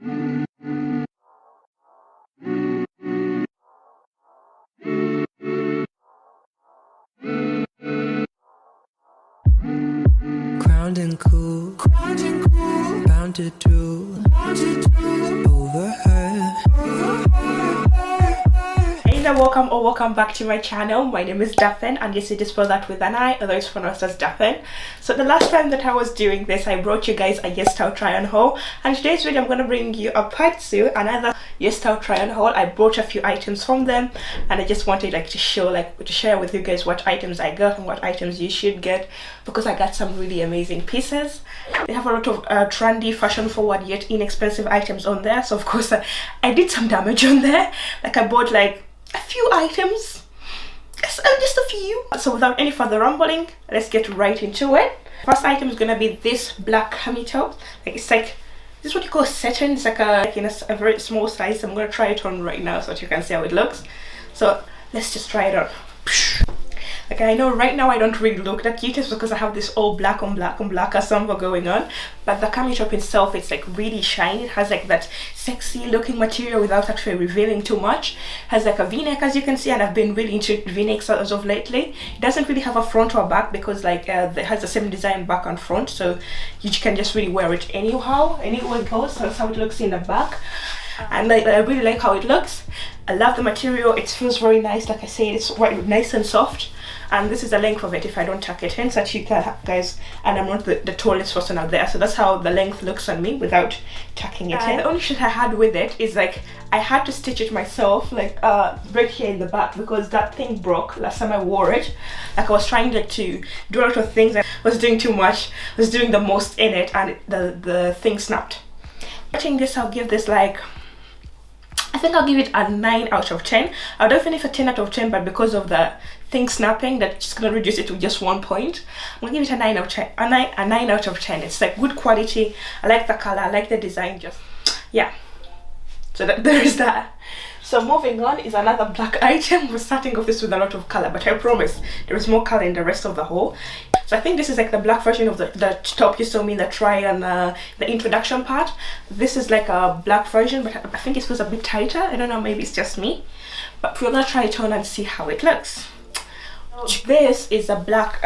Ground and cool, bound to do, over her. Either welcome or welcome back to my channel. My name is Daphine, and yes, it is spelled that with an I, although it's pronounced as Daphine. So the last time that I was doing this, I brought you guys a YesStyle try on haul, and today's video I'm going to bring you a part 2, another YesStyle try on haul. I brought a few items from them, and I just wanted to share with you guys what items I got and what items you should get, because I got some really amazing pieces. They have a lot of trendy, fashion forward yet inexpensive items on there, so of course I did some damage on there. Like I bought like a few items, just a few. So without any further rambling, let's get right into it. First item is gonna be this black cami top. Like it's like, this is what you call satin. It's like in a very small size. I'm gonna try it on right now so that you can see how it looks. So let's just try it on. Okay, I know right now I don't really look the cutest because I have this all black on black on black ensemble going on, but the cami top itself, it's like really shiny. It has like that sexy looking material without actually revealing too much. It has like a v-neck, as you can see, and I've been really into v-necks as of lately. It doesn't really have a front or back because like it has the same design back and front, so you can just really wear it anyhow, anywhere it goes. So that's how it looks in the back. And I really like how it looks. I love the material. It feels very nice. Like I said, it's quite nice and soft. And this is the length of it if I don't tuck it in, so that you guys, and I'm not the tallest person out there, so that's how the length looks on me without tucking it in. The only shit I had with it is like I had to stitch it myself, like right here in the back, because that thing broke last time I wore it. Like I was trying to do a lot of things, I was doing too much, I was doing the most in it, and the thing snapped. Watching this, I'll give this like, I think I'll give it a 9 out of 10. I would definitely give it a 10 out of 10, but because of the thing snapping, that's just gonna reduce it to just 1 point. I'm gonna give it a 9 out of 10. A 9 out of 10. It's like good quality. I like the color. I like the design. Just yeah. So there is that. So moving on is another black item. We're starting off this with a lot of color, but I promise there is more color in the rest of the haul. So I think this is like the black version of the top you saw me in the try and the introduction part. This is like a black version, but I think it feels a bit tighter. I don't know, maybe it's just me, but we're gonna try it on and see how it looks. This is a black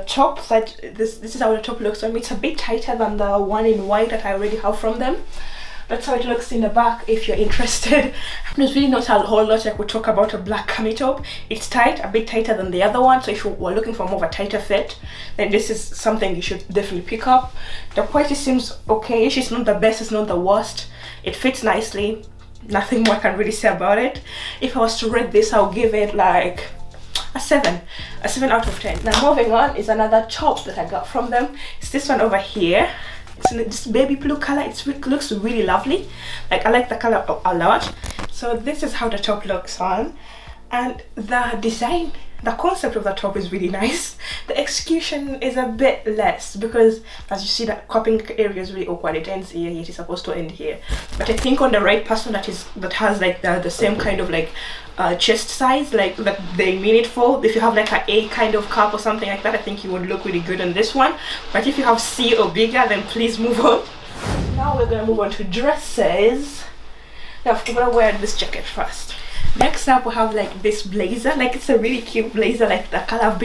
top. That this is how the top looks on me. It's a bit tighter than the one in white that I already have from them. That's how it looks in the back if you're interested. There's really not a whole lot like we talk about a black cami top. It's tight, a bit tighter than the other one, so if you were looking for more of a tighter fit, then this is something you should definitely pick up. The quality seems okay. It's not the best, it's not the worst. It fits nicely. Nothing more I can really say about it. If I was to rate this, I'll give it like a 7 out of 10. Now moving on is another top that I got from them. It's this one over here. It's in this baby blue color. It looks really lovely. Like I like the color a lot. So this is how the top looks on, and the design, the concept of the top is really nice. The execution is a bit less because, as you see, that cupping area is really awkward. It ends here, it is supposed to end here. But I think on the right person that has like the same kind of like chest size, like that they mean it for. If you have like a kind of cup or something like that, I think you would look really good on this one. But if you have C or bigger, then please move on. Now we're gonna move on to dresses. Now I'm gonna wear this jacket first. Next up we have like this blazer. Like it's a really cute blazer. Like the color, I've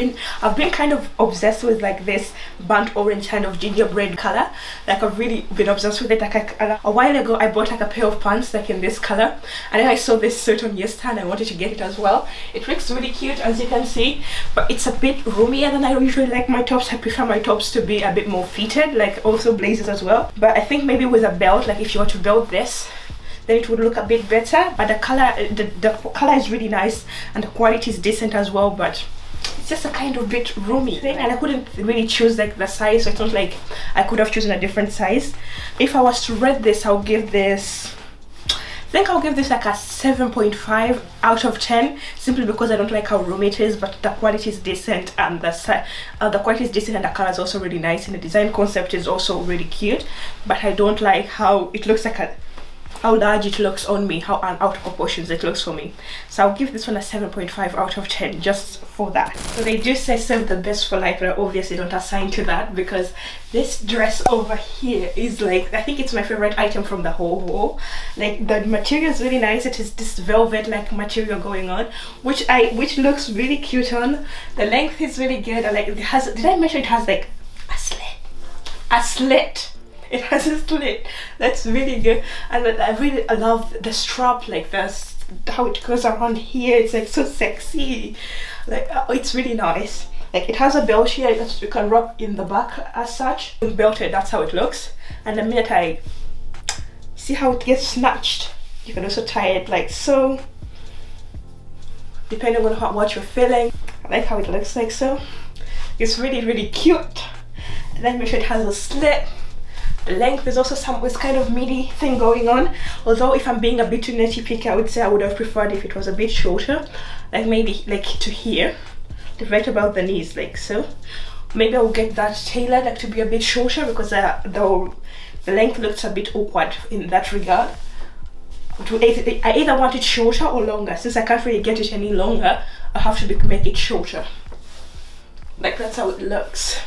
been kind of obsessed with like this burnt orange kind of gingerbread color. Like I've really been obsessed with it. Like a while ago I bought like a pair of pants like in this color, and then I saw this suit on YesStyle and I wanted to get it as well. It looks really cute, as you can see, but it's a bit roomier than I usually like my tops. I prefer my tops to be a bit more fitted, like also blazers as well. But I think maybe with a belt, like if you were to belt this, then it would look a bit better. But the color is really nice and the quality is decent as well, but it's just a kind of bit roomy thing, and I couldn't really choose like the size, so it's not like I could have chosen a different size. If I was to rate this, I'll give this, I think I'll give this like a 7.5 out of 10, simply because I don't like how roomy it is, but the quality is decent, and the quality is decent, and the color is also really nice, and the design concept is also really cute. But I don't like how it looks like a how large it looks on me, how out of proportions it looks for me. So I'll give this one a 7.5 out of 10 just for that. So they do say save the best for life, but I obviously don't assign to that because this dress over here is like, I think it's my favorite item from the whole haul. Like the material is really nice. It is this velvet like material going on, which looks really cute on. The length is really good. I like it has, did I mention it has like a slit? It has a slit. That's really good. And I love the strap, like this, how it goes around here. It's like so sexy. Like it's really nice. Like it has a belt here that you can wrap in the back as such. Belted, that's how it looks. And the minute I see how it gets snatched, you can also tie it like so, depending on what you're feeling. I like how it looks like so. It's really, really cute. And then make sure it has a slit. The length is also this kind of midi thing going on. Although if I'm being a bit too nitpicky, I would say I would have preferred if it was a bit shorter, like maybe like to here, right about the knees, like so. Maybe I'll get that tailored like to be a bit shorter because the length looks a bit awkward in that regard. I either want it shorter or longer. Since I can't really get it any longer, I have to make it shorter. Like that's how it looks.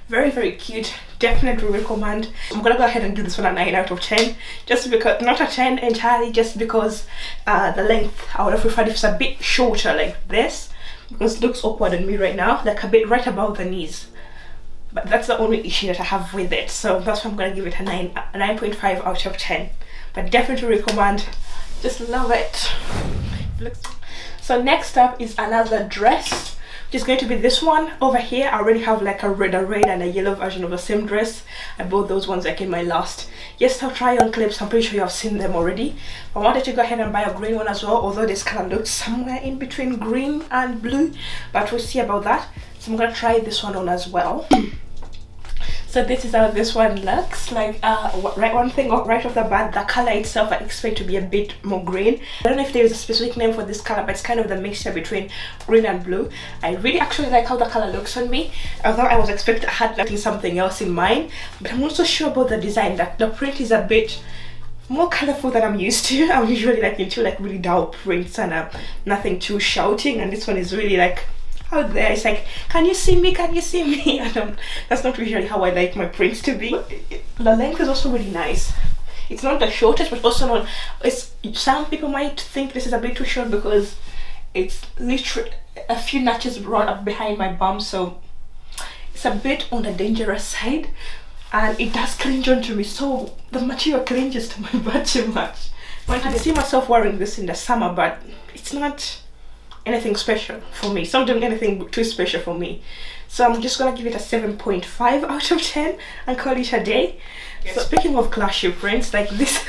Very, very cute. Definitely recommend. I'm gonna go ahead and do this one a 9 out of 10, just because, not a 10 entirely, just because the length I would have preferred if it's a bit shorter like this, because it looks awkward on me right now, like a bit right above the knees. But that's the only issue that I have with it, so that's why I'm gonna give it a 9.5 out of 10. But definitely recommend. Just love it. So next up is another dress, which is going to be this one over here. I already have like a red and a yellow version of the same dress. I bought those ones like in my last YesStyle try on clips. I'm pretty sure you have seen them already. I wanted to go ahead and buy a green one as well, although this color looks somewhere in between green and blue, but we'll see about that. So I'm gonna try this one on as well. So this is how this one looks like. One thing right off the bat, the color itself I expect to be a bit more green. I don't know if there is a specific name for this color, but it's kind of the mixture between green and blue. I really actually like how the color looks on me, although I was expecting I had like something else in mind. But I'm also sure about the design, that the print is a bit more colorful than I'm used to. I'm usually like into like really dull prints and nothing too shouting, and this one is really like out there. It's like, can you see me, can you see me? That's not usually how I like my prints to be. The length is also really nice. It's not the shortest, but also not, some people might think this is a bit too short because it's literally a few notches brought up behind my bum, so it's a bit on the dangerous side, and it does cringe onto me, so the material cringes to my butt too much. But I see myself wearing this in the summer, but it's not anything special for me. It's not doing anything too special for me, so I'm just gonna give it a 7.5 out of 10 and call it a day. So speaking of clashy prints, like this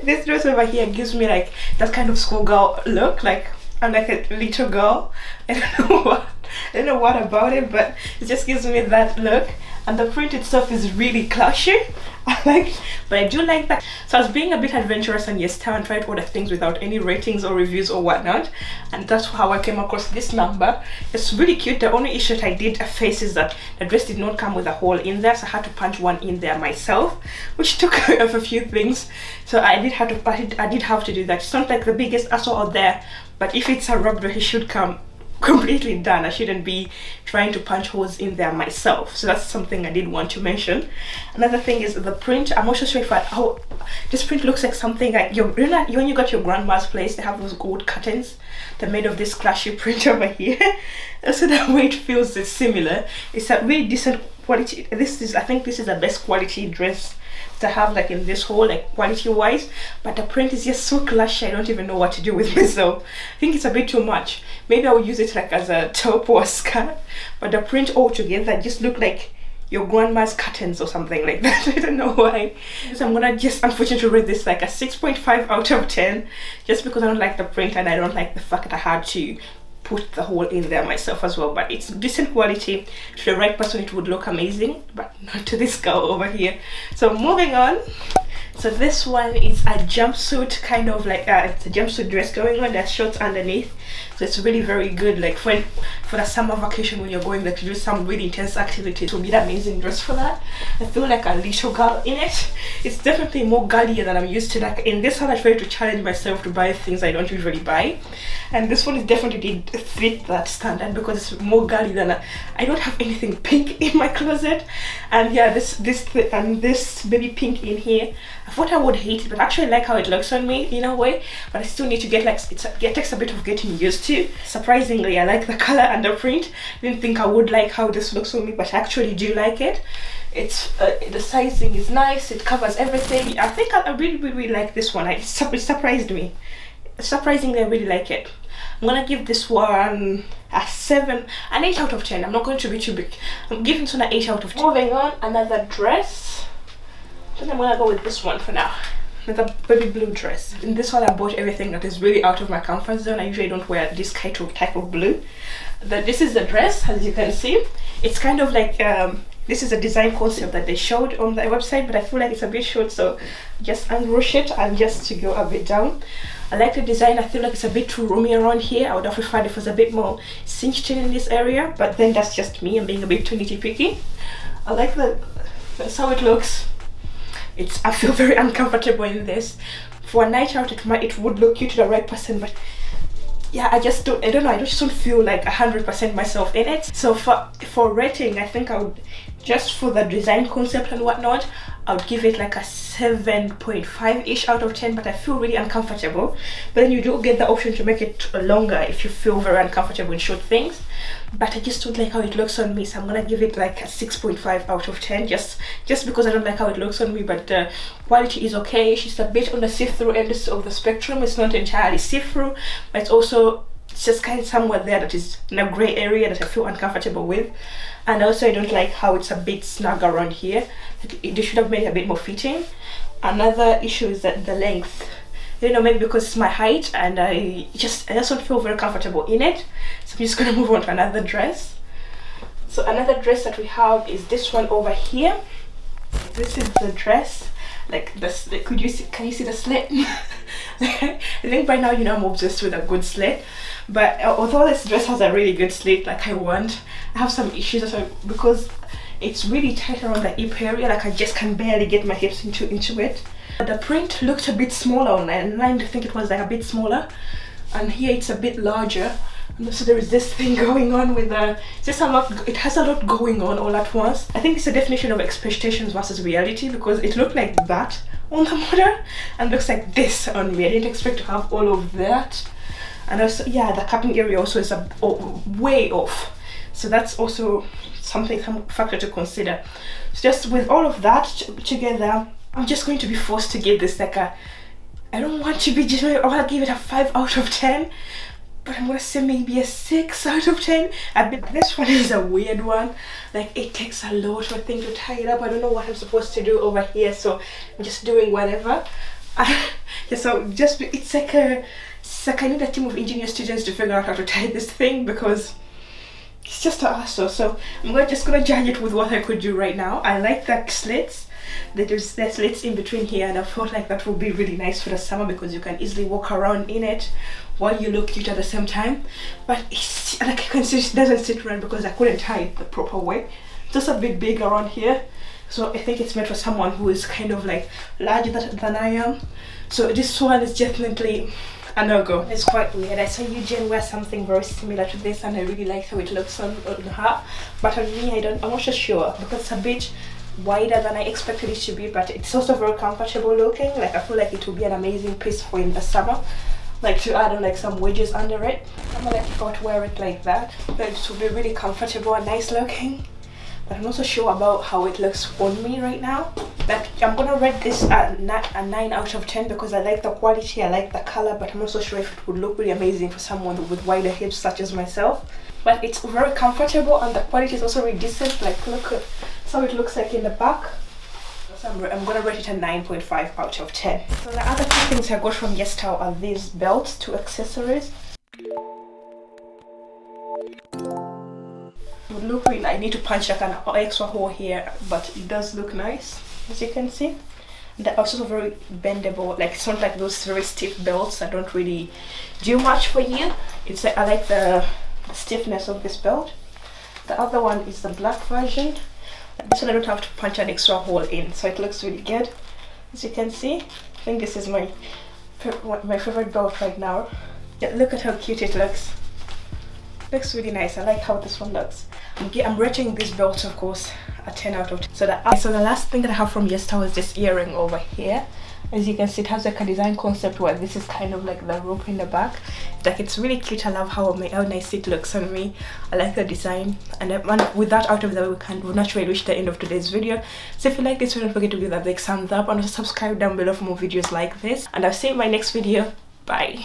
this dress over here gives me like that kind of schoolgirl look, like I'm like a little girl. I don't know what about it, but it just gives me that look. And the print itself is really clashy. But I do like that. So I was being a bit adventurous on YesStyle and tried order things without any ratings or reviews or whatnot, and that's how I came across this number. It's really cute. The only issue that I did face is that the dress did not come with a hole in there, so I had to punch one in there myself, which took care of a few things. So I did have to do that. It's not like the biggest asshole out there, but if it's a rub dress, it should come completely done. I shouldn't be trying to punch holes in there myself. So that's something I did want to mention. Another thing is the print. I'm also sure if this print looks like something like when you got your grandma's place, they have those gold curtains. They're made of this clashy print over here. So the way it feels is similar. It's a really decent quality. I think this is the best quality dress to have like in this whole, like quality wise, but the print is just so clashy. I don't even know what to do with myself. I think it's a bit too much. Maybe I will use it like as a top or a skirt, but the print altogether just look like your grandma's curtains or something like that. I don't know why. So I'm gonna just unfortunately rate this like a 6.5 out of 10, just because I don't like the print and I don't like the fact that I had to put the hole in there myself as well. But it's decent quality. To the right person it would look amazing, but not to this girl over here. So moving on, So this one is a jumpsuit, kind of like it's a jumpsuit dress going on. There's shorts underneath, so it's really very good, like for the summer vacation when you're going like to do some really intense activity. It will be an amazing dress for that. I feel like a little girl in it. It's definitely more girlier than I'm used to. Like in this one I try to challenge myself to buy things I don't usually buy, and this one is definitely did fit that standard because it's more girly than I don't have anything pink in my closet. And yeah, this baby pink in here, I thought I would hate it, but I actually like how it looks on me in a way. But I still need to get like it takes a bit of getting used to. Surprisingly, I like the color and the print. Didn't think I would like how this looks on me, but I actually do like it. It's the sizing is nice, it covers everything. I think I really like this one. It surprised me. Surprisingly, I really like it. I'm gonna give this one an 8 out of 10. I'm not going to be too big. I'm giving this one an 8 out of 10. Moving on, another dress. I think I'm gonna go with this one for now. Another baby blue dress. In this one I bought everything that is really out of my comfort zone. I usually don't wear this type of blue. This is the dress, as you can see. It's kind of like this is a design concept that they showed on their website, but I feel like it's a bit short, so just unrush it and just to go a bit down. I like the design. I feel like it's a bit too roomy around here. I would have preferred if it was a bit more cinched in this area, but then that's just me. I'm being a bit too nitty-picky. I like that's how it looks. I feel very uncomfortable in this. For a night out, it would look cute to the right person, but yeah, I just don't know, I just don't feel like 100% myself in it. So for rating, I think I would, just for the design concept and whatnot, I would give it like a 7.5-ish out of 10, but I feel really uncomfortable. But then you do get the option to make it longer if you feel very uncomfortable in short things. But I just don't like how it looks on me, so I'm gonna give it like a 6.5 out of 10, just because I don't like how it looks on me. But the quality is okay. She's a bit on the see-through end of the spectrum. It's not entirely see-through, but it's just kind of somewhere there that is in a gray area that I feel uncomfortable with. And also I don't like how it's a bit snug around here. They should have made it a bit more fitting. Another issue is that the length. You know, maybe because it's my height and I just don't feel very comfortable in it. So I'm just gonna move on to another dress. So another dress that we have is this one over here. This is the dress. Like this, can you see the slit? I think by now you know I'm obsessed with a good slit. But although this dress has a really good slit like I have some issues because it's really tight around the hip area. Like I just can barely get my hips into it. The print looked a bit smaller online. I think it was like a bit smaller, and here it's a bit larger. And so there is this thing going on with just a lot. It has a lot going on all at once. I think it's a definition of expectations versus reality, because it looked like that on the model and looks like this on me. I didn't expect to have all of that. And also, yeah, the cupping area also is way off. So that's also some factor to consider. So just with all of that together, I'm just going to be forced to give this like I don't want to be just, I'll give it a 5 out of 10, but I'm gonna say maybe a 6 out of 10. This one is a weird one. Like it takes a lot of things to tie it up. I don't know what I'm supposed to do over here, so I'm just doing whatever. Yeah, so it's like I need a team of engineer students to figure out how to tie this thing, because it's just a hassle. So I'm just gonna judge it with what I could do right now. I like the slits. There's slits in between here, and I thought like that would be really nice for the summer because you can easily walk around in it while you look cute at the same time. But it's like I can see it doesn't sit right because I couldn't tie it the proper way. Just a bit big around here, so I think it's meant for someone who is kind of like larger than I am. So this one is definitely a no-go. It's quite weird. I saw Eugene wear something very similar to this, and I really like how it looks on her. But on me, I'm not so sure because it's a bit wider than I expected it to be, but it's also very comfortable looking. Like I feel like it will be an amazing piece for in the summer, like to add on like some wedges under it. I'm gonna like if I were to wear it like that, but it will be really comfortable and nice looking. But I'm not so sure about how it looks on me right now. But I'm gonna rate this a 9 out of 10 because I like the quality, I like the color, but I'm not so sure if it would look really amazing for someone with wider hips such as myself. But it's very comfortable and the quality is also really decent. Like look at how it looks like in the back. So I'm gonna rate it a 9.5 out of 10. So the other two things I got from YesStyle are these belts, 2 accessories. It would look really, I need to punch like an extra hole here, but it does look nice, as you can see. They're also very bendable, like it's not like those very stiff belts that don't really do much for you. It's I like the stiffness of this belt. The other one is the black version. This one I don't have to punch an extra hole in, so it looks really good. As you can see, I think this is my favorite belt right now. Yeah, look at how cute it looks. Looks really nice. I like how this one looks. I'm rating this belt, of course, a 10 out of 10. So the last thing that I have from YesStyle is this earring over here. As you can see, it has like a design concept where this is kind of like the rope in the back. Like, it's really cute. I love how nice it looks on me. I like the design. And with that out of the way, we'll naturally reach the end of today's video. So if you like this video, don't forget to give that big thumbs up and also subscribe down below for more videos like this. And I'll see you in my next video. Bye.